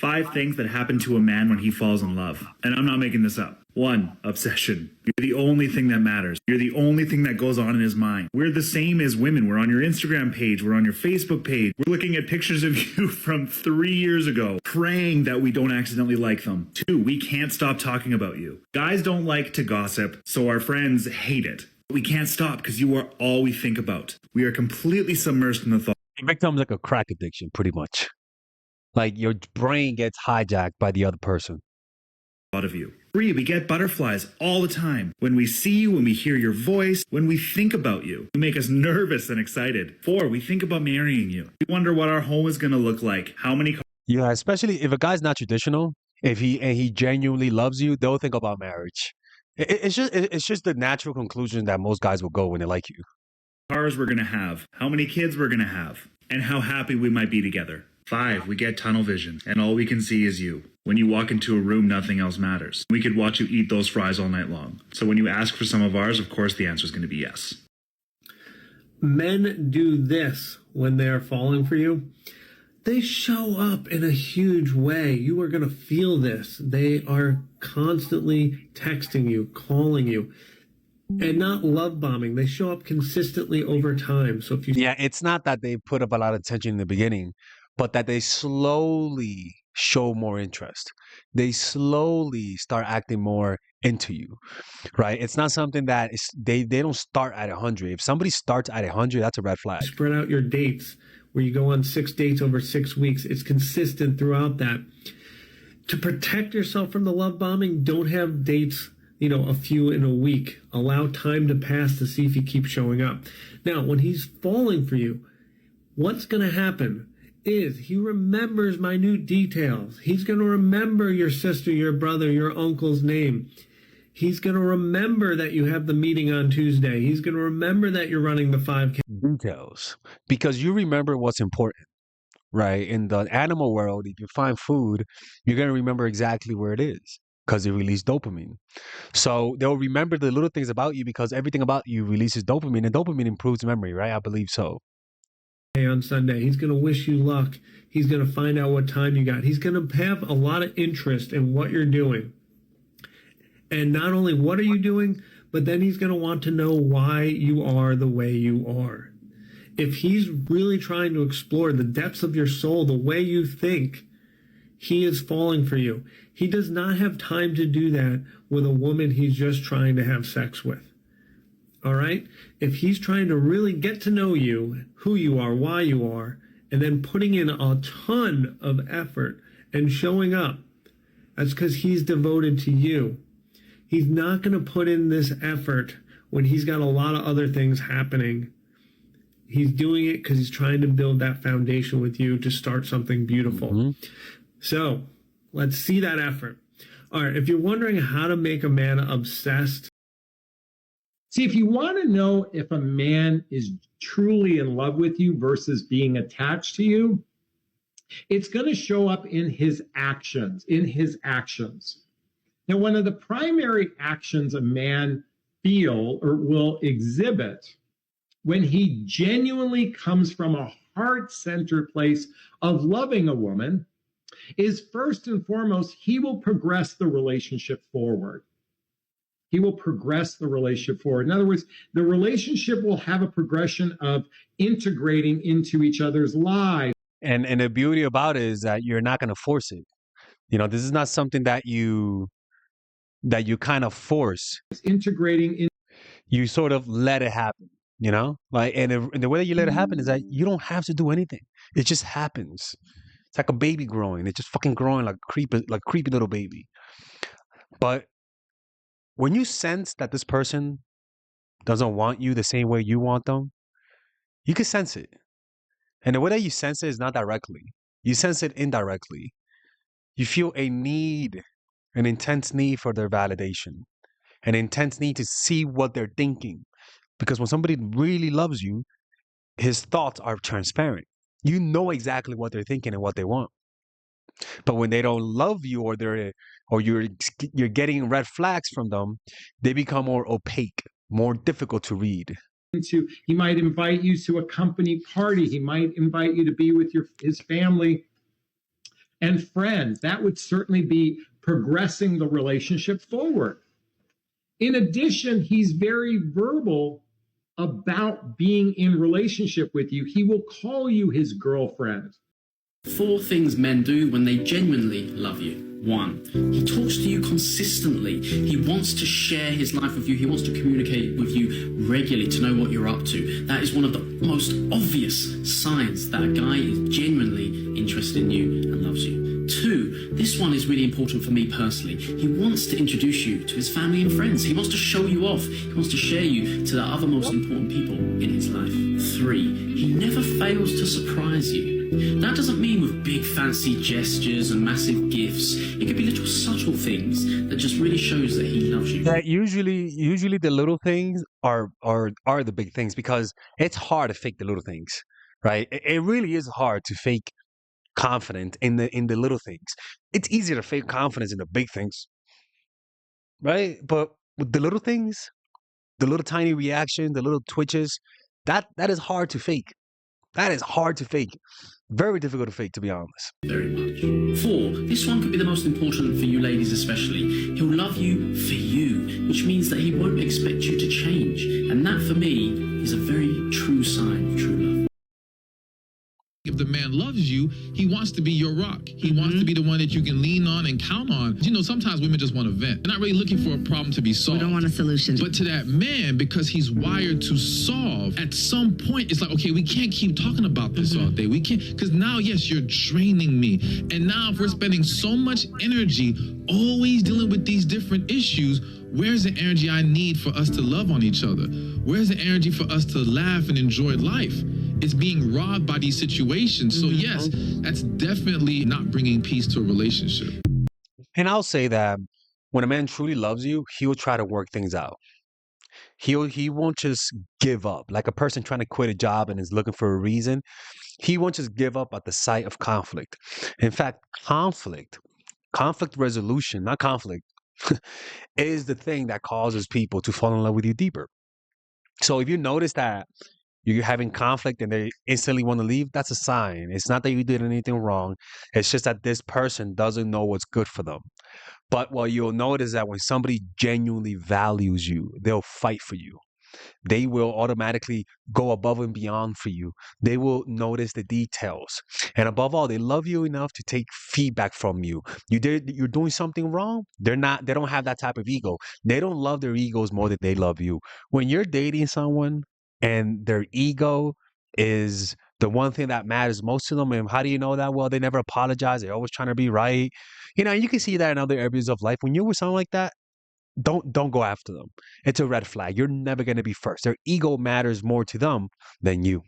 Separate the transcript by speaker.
Speaker 1: 5 things that happen to a man when he falls in love. And I'm not making this up. 1. Obsession. You're the only thing that matters. You're the only thing that goes on in his mind. We're the same as women. We're on your Instagram page. We're on your Facebook page. We're looking at pictures of you from 3 years ago, praying that we don't accidentally like them. 2. We can't stop talking about you. Guys don't like to gossip, so our friends hate it. We can't stop because you are all we think about. We are completely submersed in the thought.
Speaker 2: It becomes like a crack addiction, pretty much. Like your brain gets hijacked by the other person.
Speaker 1: Of you. 3. We get butterflies all the time. When we see you, when we hear your voice, when we think about you. You make us nervous and excited. 4. We think about marrying you. We wonder what our home is going to look like. How many...
Speaker 2: Yeah, especially if a guy's not traditional, if he genuinely loves you, they'll think about marriage. It's just the natural conclusion that most guys will go when they like you.
Speaker 1: Cars we're going to have. How many kids we're going to have. And how happy we might be together. 5. We get tunnel vision, and all we can see is you. When you walk into a room, nothing else matters. We could watch you eat those fries all night long. So when you ask for some of ours, of course the answer is going to be yes.
Speaker 3: Men do this when they are falling for you. They show up in a huge way. You are going to feel this. They are constantly texting you, calling you, and not love bombing. They show up consistently over time. So if you...
Speaker 2: Yeah, it's not that they put up a lot of attention in the beginning, but that they slowly show more interest. They slowly start acting more into you, right? It's not something that is, they don't start at 100. If somebody starts at 100, that's a red flag.
Speaker 3: Spread out your dates where you go on 6 dates over 6 weeks. It's consistent throughout that. To protect yourself from the love bombing, don't have dates, a few in a week. Allow time to pass to see if he keeps showing up. Now, when he's falling for you, what's going to happen is he remembers minute details. He's going to remember your sister, your brother, your uncle's name. He's going to remember that you have the meeting on Tuesday. He's going to remember that you're running the 5K.
Speaker 2: Details. Because you remember what's important, right? In the animal world, if you find food, you're going to remember exactly where it is because it released dopamine. So they'll remember the little things about you because everything about you releases dopamine, and dopamine improves memory, right? I believe so.
Speaker 3: On Sunday, he's going to wish you luck. He's going to find out what time you got. He's going to have a lot of interest in what you're doing. And not only what are you doing, but then he's going to want to know why you are the way you are. If he's really trying to explore the depths of your soul, the way you think, he is falling for you. He does not have time to do that with a woman he's just trying to have sex with. All right? If he's trying to really get to know you, who you are, why you are, and then putting in a ton of effort and showing up, that's because he's devoted to you. He's not going to put in this effort when he's got a lot of other things happening. He's doing it because he's trying to build that foundation with you to start something beautiful. Mm-hmm. So let's see that effort. All right, if you're wondering how to make a man obsessed.
Speaker 4: See, if you want to know if a man is truly in love with you versus being attached to you, it's going to show up in his actions, Now, one of the primary actions a man feel or will exhibit when he genuinely comes from a heart-centered place of loving a woman is, first and foremost, he will progress the relationship forward. He will progress the relationship forward. In other words, the relationship will have a progression of integrating into each other's lives.
Speaker 2: And the beauty about it is that you're not going to force it. This is not something that you kind of force.
Speaker 4: Integrating in.
Speaker 2: You sort of let it happen, and the way that you let it happen is that you don't have to do anything. It just happens. It's like a baby growing. It's just fucking growing like a creepy little baby. But when you sense that this person doesn't want you the same way you want them, you can sense it. And the way that you sense it is not directly. You sense it indirectly. You feel a need, an intense need for their validation, an intense need to see what they're thinking. Because when somebody really loves you, his thoughts are transparent. You know exactly what they're thinking and what they want. But when they don't love you or you're getting red flags from them, they become more opaque, more difficult to read.
Speaker 4: He might invite you to a company party. He might invite you to be with his family. and friend. That would certainly be progressing the relationship forward. In addition, he's very verbal about being in relationship with you. He will call you his girlfriend.
Speaker 5: 4 things men do when they genuinely love you. 1, he talks to you consistently. He wants to share his life with you. He wants to communicate with you regularly to know what you're up to. That is one of the most obvious signs that a guy is genuinely interested in you and loves you. 2, this one is really important for me personally. He wants to introduce you to his family and friends. He wants to show you off. He wants to share you to the other most important people in his life. 3, he never fails to surprise you. That doesn't mean with big fancy gestures and massive gifts. It could be little subtle things that just really shows that he loves you.
Speaker 2: Yeah, usually the little things are the big things, because it's hard to fake the little things, right? It really is hard to fake confidence in the little things. It's easier to fake confidence in the big things, right? But with the little things, the little tiny reaction, the little twitches, that is hard to fake. That is hard to fake. Very difficult to fake, to be honest.
Speaker 5: Very much. 4, this one could be the most important for you ladies especially. He'll love you for you, which means that he won't expect you to change. And that for me is a very true sign of true love.
Speaker 6: If the man loves you, he wants to be your rock. He wants to be the one that you can lean on and count on. You know, sometimes women just want to vent. They're not really looking for a problem to be solved.
Speaker 7: We don't want a solution.
Speaker 6: But to that man, because he's wired to solve, at some point, it's like, okay, we can't keep talking about this all day. We can't, because now, yes, you're draining me. And now if we're spending so much energy always dealing with these different issues, where's the energy I need for us to love on each other? Where's the energy for us to laugh and enjoy life? It's being robbed by these situations. So yes, that's definitely not bringing peace to a relationship.
Speaker 2: And I'll say that when a man truly loves you, he will try to work things out. He won't just give up. Like a person trying to quit a job and is looking for a reason, he won't just give up at the sight of conflict. In fact, conflict resolution, not conflict, is the thing that causes people to fall in love with you deeper. So if you notice that you're having conflict and they instantly want to leave, that's a sign. It's not that you did anything wrong. It's just that this person doesn't know what's good for them. But what you'll notice that when somebody genuinely values you, they'll fight for you. They will automatically go above and beyond for you. They will notice the details. And above all, they love you enough to take feedback from you. You're doing something wrong. They don't have that type of ego. They don't love their egos more than they love you. When you're dating someone and their ego is the one thing that matters most to them, and how do you know that? Well, they never apologize. They're always trying to be right. You know, you can see that in other areas of life. When you're with someone like that, don't go after them. It's a red flag. You're never going to be first. Their ego matters more to them than you.